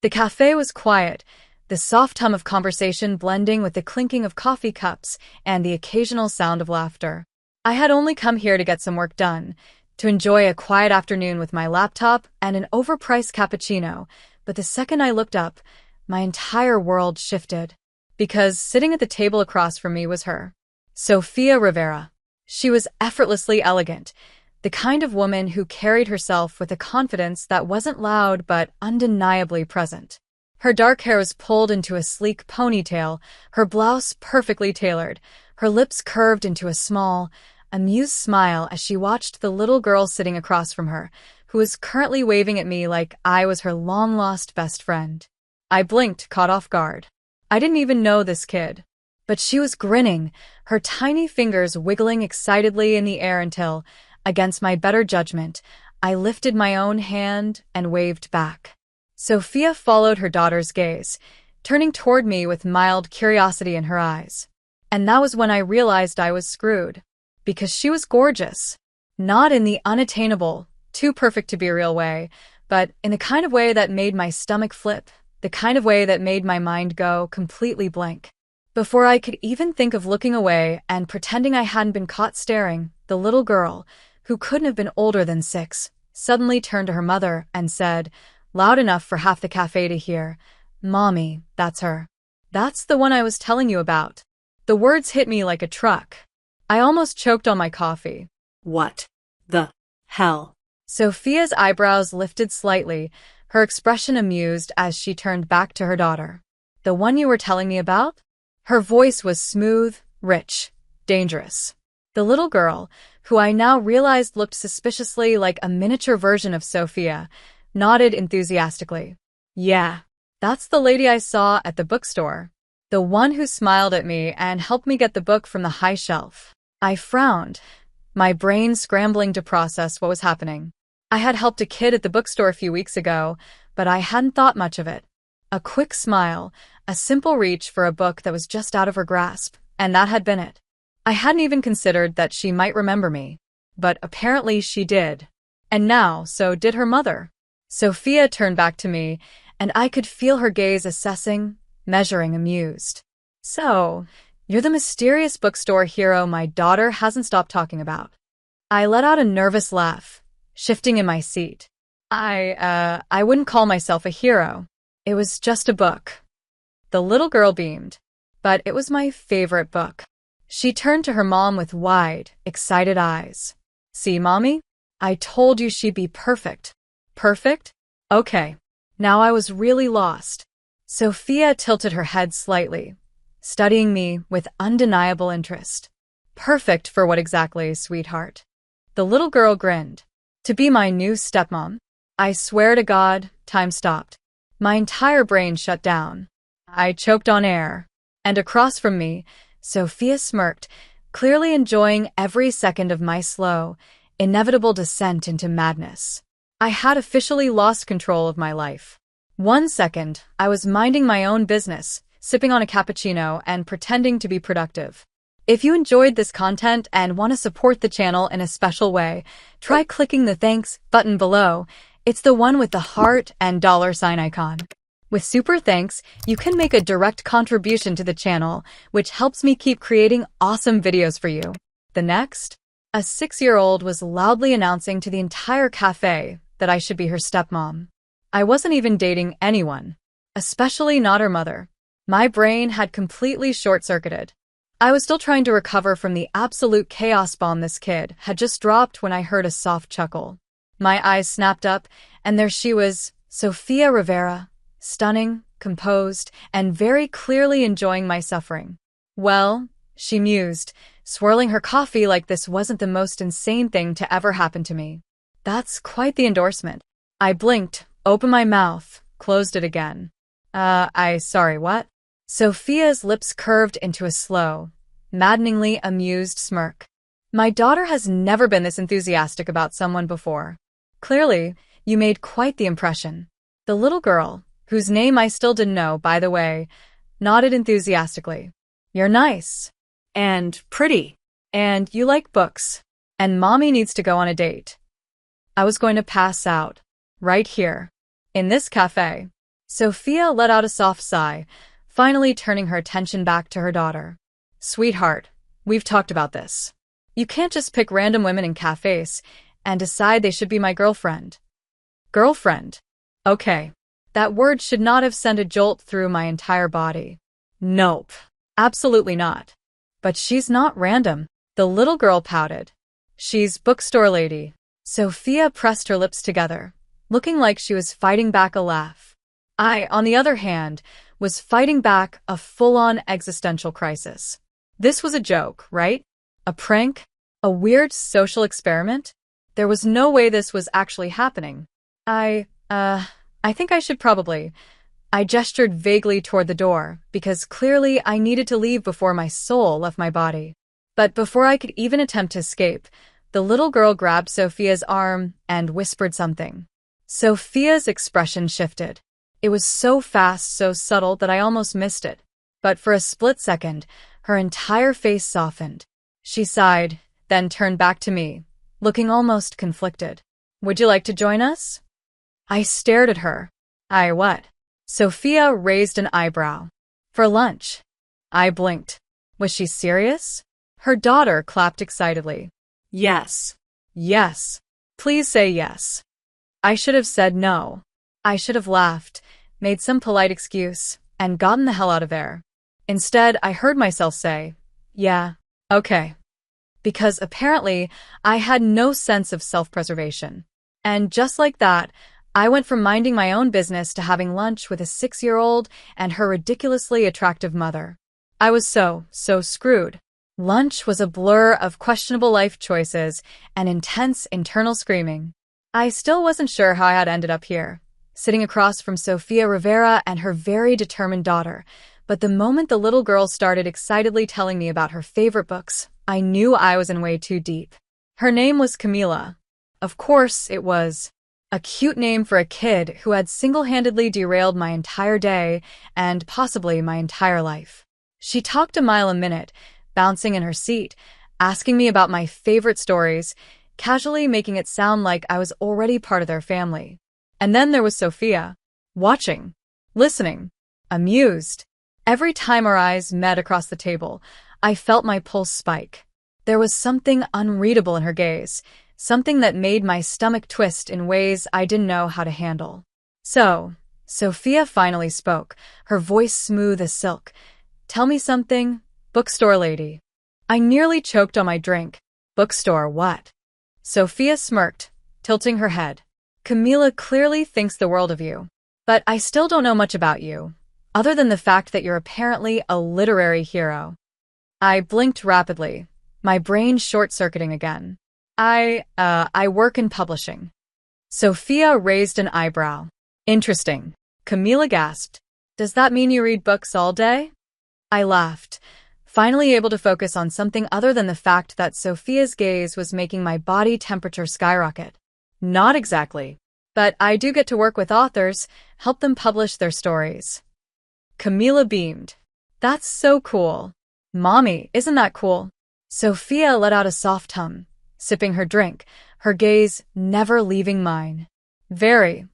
The cafe was quiet, the soft hum of conversation blending with the clinking of coffee cups and the occasional sound of laughter. I had only come here to get some work done, to enjoy a quiet afternoon with my laptop and an overpriced cappuccino, but the second I looked up, my entire world shifted. Because sitting at the table across from me was her, Sofia Rivera. She was effortlessly elegant, the kind of woman who carried herself with a confidence that wasn't loud but undeniably present. Her dark hair was pulled into a sleek ponytail, her blouse perfectly tailored, her lips curved into a small, amused smile as she watched the little girl sitting across from her, who was currently waving at me like I was her long-lost best friend. I blinked, caught off guard. I didn't even know this kid. But she was grinning, her tiny fingers wiggling excitedly in the air until, against my better judgment, I lifted my own hand and waved back. Sofia followed her daughter's gaze, turning toward me with mild curiosity in her eyes. And that was when I realized I was screwed. Because she was gorgeous. Not in the unattainable, too perfect to be real way, but in the kind of way that made my stomach flip, the kind of way that made my mind go completely blank. Before I could even think of looking away and pretending I hadn't been caught staring, the little girl, who couldn't have been older than 6, suddenly turned to her mother and said, loud enough for half the cafe to hear, "Mommy, that's her. That's the one I was telling you about." The words hit me like a truck. I almost choked on my coffee. What the hell? Sofia's eyebrows lifted slightly, her expression amused as she turned back to her daughter. "The one you were telling me about?" Her voice was smooth, rich, dangerous. The little girl, who I now realized looked suspiciously like a miniature version of Sofia, nodded enthusiastically. "Yeah, that's the lady I saw at the bookstore. The one who smiled at me and helped me get the book from the high shelf." I frowned, my brain scrambling to process what was happening. I had helped a kid at the bookstore a few weeks ago, but I hadn't thought much of it. A quick smile, a simple reach for a book that was just out of her grasp, and that had been it. I hadn't even considered that she might remember me, but apparently she did. And now, so did her mother. Sofia turned back to me, and I could feel her gaze assessing, measuring, amused. "So, you're the mysterious bookstore hero my daughter hasn't stopped talking about." I let out a nervous laugh, shifting in my seat. I wouldn't call myself a hero. It was just a book." The little girl beamed. "But it was my favorite book." She turned to her mom with wide, excited eyes. "See, Mommy? I told you she'd be perfect." "Perfect? Okay." Now I was really lost. Sofia tilted her head slightly, studying me with undeniable interest. "Perfect for what exactly, sweetheart?" The little girl grinned. "To be my new stepmom." I swear to God, time stopped. My entire brain shut down. I choked on air. And across from me, Sofia smirked, clearly enjoying every second of my slow, inevitable descent into madness. I had officially lost control of my life. 1 second, I was minding my own business, sipping on a cappuccino and pretending to be productive. If you enjoyed this content and want to support the channel in a special way, try clicking the thanks button below. It's the one with the heart and $sign icon. With super thanks, you can make a direct contribution to the channel, which helps me keep creating awesome videos for you. The next, a 6-year-old was loudly announcing to the entire cafe that I should be her stepmom. I wasn't even dating anyone, especially not her mother. My brain had completely short-circuited. I was still trying to recover from the absolute chaos bomb this kid had just dropped when I heard a soft chuckle. My eyes snapped up, and there she was, Sofia Rivera, stunning, composed, and very clearly enjoying my suffering. "Well," she mused, swirling her coffee like this wasn't the most insane thing to ever happen to me. "That's quite the endorsement." I blinked, opened my mouth, closed it again. Sorry, what?" Sofia's lips curved into a slow, maddeningly amused smirk. "My daughter has never been this enthusiastic about someone before. Clearly, you made quite the impression." The little girl, whose name I still didn't know, by the way, nodded enthusiastically. "You're nice. And pretty. And you like books. And Mommy needs to go on a date." I was going to pass out. Right here. In this cafe. Sophia let out a soft sigh, finally turning her attention back to her daughter. Sweetheart, we've talked about this. You can't just pick random women in cafes and decide they should be my girlfriend. Girlfriend? Okay. That word should not have sent a jolt through my entire body. Nope. Absolutely not. But she's not random. The little girl pouted. She's bookstore lady. Sophia pressed her lips together, looking like she was fighting back a laugh. I, on the other hand, was fighting back a full-on existential crisis. This was a joke, right? A prank? A weird social experiment? There was no way this was actually happening. I think I should probably. I gestured vaguely toward the door, because clearly I needed to leave before my soul left my body. But before I could even attempt to escape, the little girl grabbed Sophia's arm and whispered something. Sophia's expression shifted. It was so fast, so subtle that I almost missed it. But for a split second, her entire face softened. She sighed, then turned back to me, looking almost conflicted. Would you like to join us? I stared at her. What? Sophia raised an eyebrow. For lunch. I blinked. Was she serious? Her daughter clapped excitedly. Yes. Yes. Please say yes. I should have said no. I should have laughed, made some polite excuse, and gotten the hell out of there. Instead, I heard myself say, yeah, okay. Because apparently, I had no sense of self-preservation. And just like that, I went from minding my own business to having lunch with a 6-year-old and her ridiculously attractive mother. I was so screwed. Lunch was a blur of questionable life choices and intense internal screaming. I still wasn't sure how I had ended up here, sitting across from Sofia Rivera and her very determined daughter, but the moment the little girl started excitedly telling me about her favorite books, I knew I was in way too deep. Her name was Camila. Of course it was. A cute name for a kid who had single-handedly derailed my entire day and possibly my entire life. She talked a mile a minute, bouncing in her seat, asking me about my favorite stories, casually making it sound like I was already part of their family. And then there was Sophia, watching, listening, amused. Every time our eyes met across the table, I felt my pulse spike. There was something unreadable in her gaze, something that made my stomach twist in ways I didn't know how to handle. So, Sophia finally spoke, her voice smooth as silk. Tell me something, bookstore lady. I nearly choked on my drink. Bookstore what? Sophia smirked, tilting her head. Camila clearly thinks the world of you. But I still don't know much about you, other than the fact that you're apparently a literary hero. I blinked rapidly, my brain short-circuiting again. I work in publishing. Sophia raised an eyebrow. Interesting. Camila gasped. Does that mean you read books all day? I laughed, finally able to focus on something other than the fact that Sophia's gaze was making my body temperature skyrocket. Not exactly. But I do get to work with authors, help them publish their stories. Camila beamed. That's so cool. Mommy, isn't that cool? Sophia let out a soft hum, sipping her drink, her gaze never leaving mine. Very.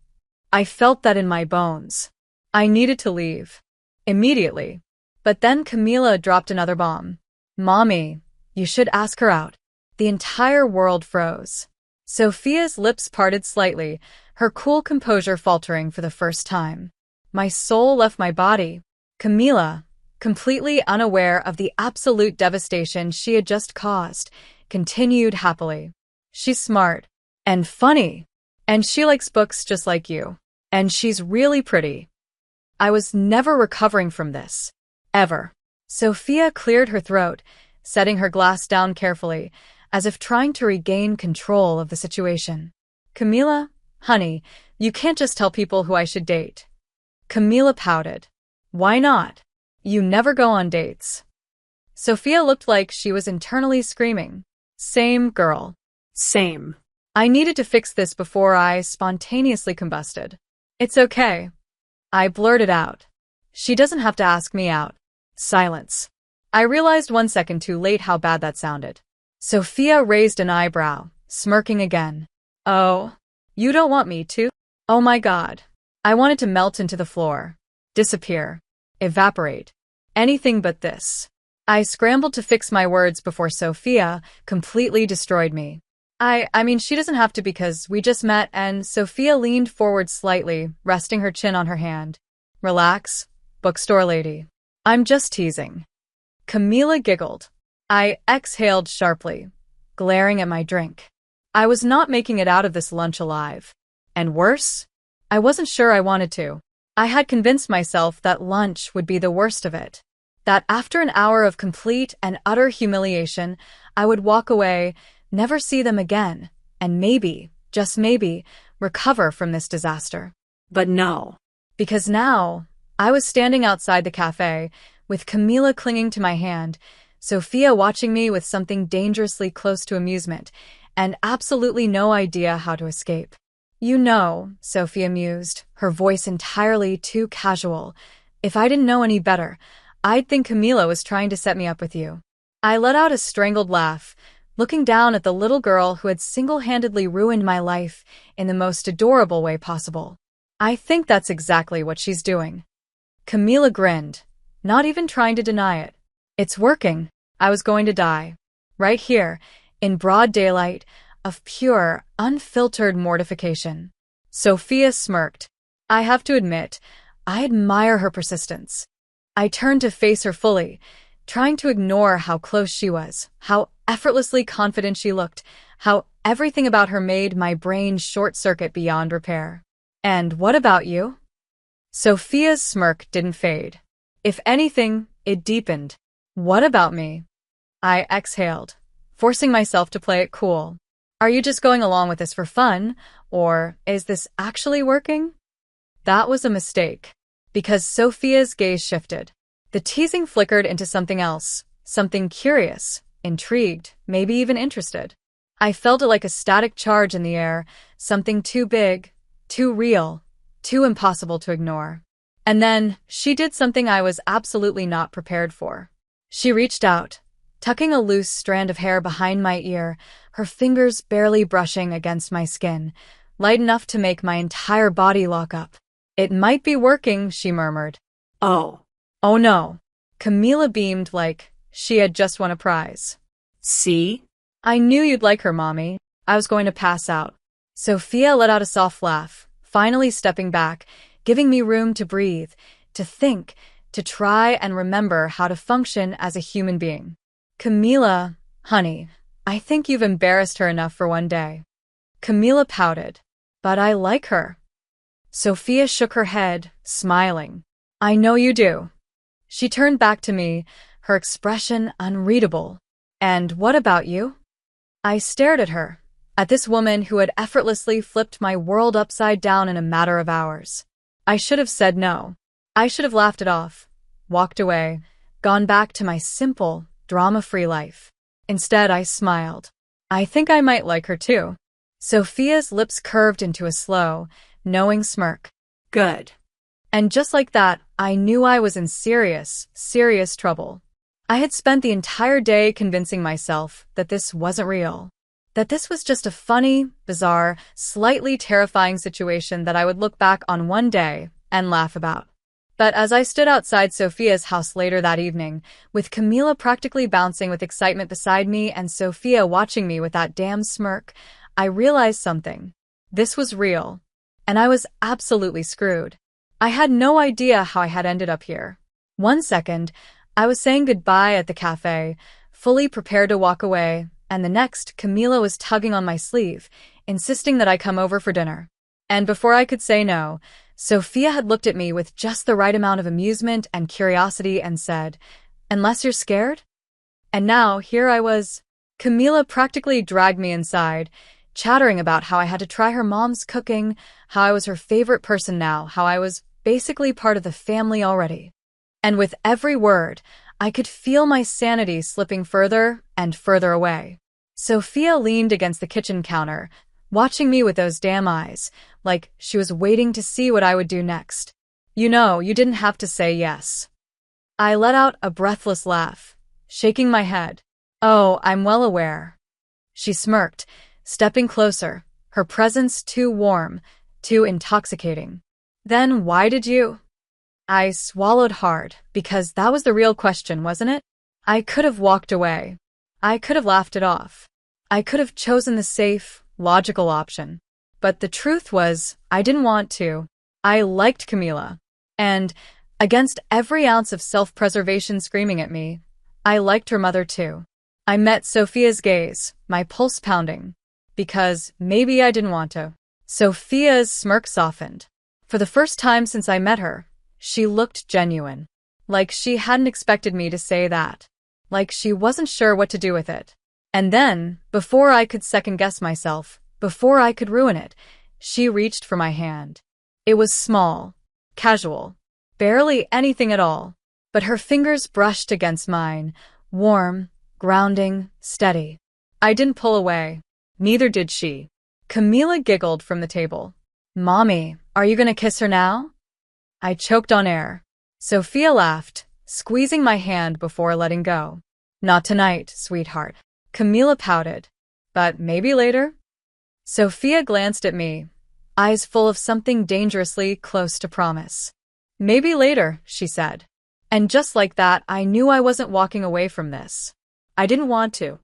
I felt that in my bones. I needed to leave. Immediately. But then Camila dropped another bomb. Mommy, you should ask her out. The entire world froze. Sophia's lips parted slightly, her cool composure faltering for the first time. My soul left my body. Camila, completely unaware of the absolute devastation she had just caused, continued happily. She's smart. And funny. And she likes books just like you. And she's really pretty. I was never recovering from this. Ever. Sophia cleared her throat, setting her glass down carefully, as if trying to regain control of the situation. Camila, honey, you can't just tell people who I should date. Camila pouted. Why not? You never go on dates. Sophia looked like she was internally screaming. Same girl. Same. I needed to fix this before I spontaneously combusted. It's okay. I blurted out. She doesn't have to ask me out. Silence. I realized 1 second too late how bad that sounded. Sophia raised an eyebrow, smirking again. Oh, you don't want me to? Oh my God. I wanted to melt into the floor, disappear, evaporate. Anything but this. I scrambled to fix my words before Sophia completely destroyed me. I mean, she doesn't have to because we just met, and Sophia leaned forward slightly, resting her chin on her hand. Relax, bookstore lady. I'm just teasing. Camila giggled. I exhaled sharply, glaring at my drink. I was not making it out of this lunch alive. And worse, I wasn't sure I wanted to. I had convinced myself that lunch would be the worst of it. That after an hour of complete and utter humiliation, I would walk away, never see them again, and maybe, just maybe, recover from this disaster. But no. Because now, I was standing outside the cafe, with Camila clinging to my hand, Sophia watching me with something dangerously close to amusement, and absolutely no idea how to escape. You know, Sophia mused, her voice entirely too casual. If I didn't know any better, I'd think Camila was trying to set me up with you. I let out a strangled laugh, looking down at the little girl who had single-handedly ruined my life in the most adorable way possible. I think that's exactly what she's doing. Camila grinned, not even trying to deny it. It's working. I was going to die. Right here, in broad daylight, of pure, unfiltered mortification. Sophia smirked. I have to admit, I admire her persistence. I turned to face her fully, trying to ignore how close she was, how effortlessly confident she looked, how everything about her made my brain short-circuit beyond repair. And what about you? Sophia's smirk didn't fade. If anything, it deepened. What about me? I exhaled, forcing myself to play it cool. Are you just going along with this for fun, or is this actually working? That was a mistake, because Sophia's gaze shifted. The teasing flickered into something else, something curious, intrigued, maybe even interested. I felt it like a static charge in the air, something too big, too real, too impossible to ignore. And then, she did something I was absolutely not prepared for. She reached out, tucking a loose strand of hair behind my ear, her fingers barely brushing against my skin, light enough to make my entire body lock up. It might be working, she murmured. Oh. Oh no. Camila beamed like she had just won a prize. See? I knew you'd like her, Mommy. I was going to pass out. Sophia let out a soft laugh, finally stepping back, giving me room to breathe, to think, to try and remember how to function as a human being. Camila, honey, I think you've embarrassed her enough for one day. Camila pouted. But I like her. Sophia shook her head, smiling. I know you do. She turned back to me, her expression unreadable. And what about you? I stared at her, at this woman who had effortlessly flipped my world upside down in a matter of hours. I should have said no. I should have laughed it off, walked away, gone back to my simple, drama-free life. Instead, I smiled. I think I might like her too. Sophia's lips curved into a slow, knowing smirk. Good. And just like that, I knew I was in serious, serious trouble. I had spent the entire day convincing myself that this wasn't real. That this was just a funny, bizarre, slightly terrifying situation that I would look back on one day and laugh about. But as I stood outside Sophia's house later that evening, with Camila practically bouncing with excitement beside me and Sophia watching me with that damn smirk, I realized something. This was real. And I was absolutely screwed. I had no idea how I had ended up here. One second, I was saying goodbye at the cafe, fully prepared to walk away, and the next, Camila was tugging on my sleeve, insisting that I come over for dinner. And before I could say no, Sophia had looked at me with just the right amount of amusement and curiosity and said, "Unless you're scared?" And now, here I was. Camila practically dragged me inside, chattering about how I had to try her mom's cooking, how I was her favorite person now, how I was basically part of the family already. And with every word, I could feel my sanity slipping further and further away. Sophia leaned against the kitchen counter, watching me with those damn eyes, like she was waiting to see what I would do next. You know, you didn't have to say yes. I let out a breathless laugh, shaking my head. Oh, I'm well aware. She smirked, stepping closer, her presence too warm, too intoxicating. Then why did you? I swallowed hard, because that was the real question, wasn't it? I could have walked away. I could have laughed it off. I could have chosen the safe, logical option. But the truth was, I didn't want to. I liked Camila. And, against every ounce of self-preservation screaming at me, I liked her mother too. I met Sophia's gaze, my pulse pounding. Because maybe I didn't want to. Sophia's smirk softened. For the first time since I met her, she looked genuine. Like she hadn't expected me to say that. Like she wasn't sure what to do with it. And then, before I could second-guess myself, before I could ruin it, she reached for my hand. It was small, casual, barely anything at all. But her fingers brushed against mine, warm, grounding, steady. I didn't pull away. Neither did she. Camila giggled from the table. Mommy, are you gonna kiss her now? I choked on air. Sophia laughed, squeezing my hand before letting go. Not tonight, sweetheart. Camila pouted. But maybe later? Sophia glanced at me, eyes full of something dangerously close to promise. Maybe later, she said. And just like that, I knew I wasn't walking away from this. I didn't want to.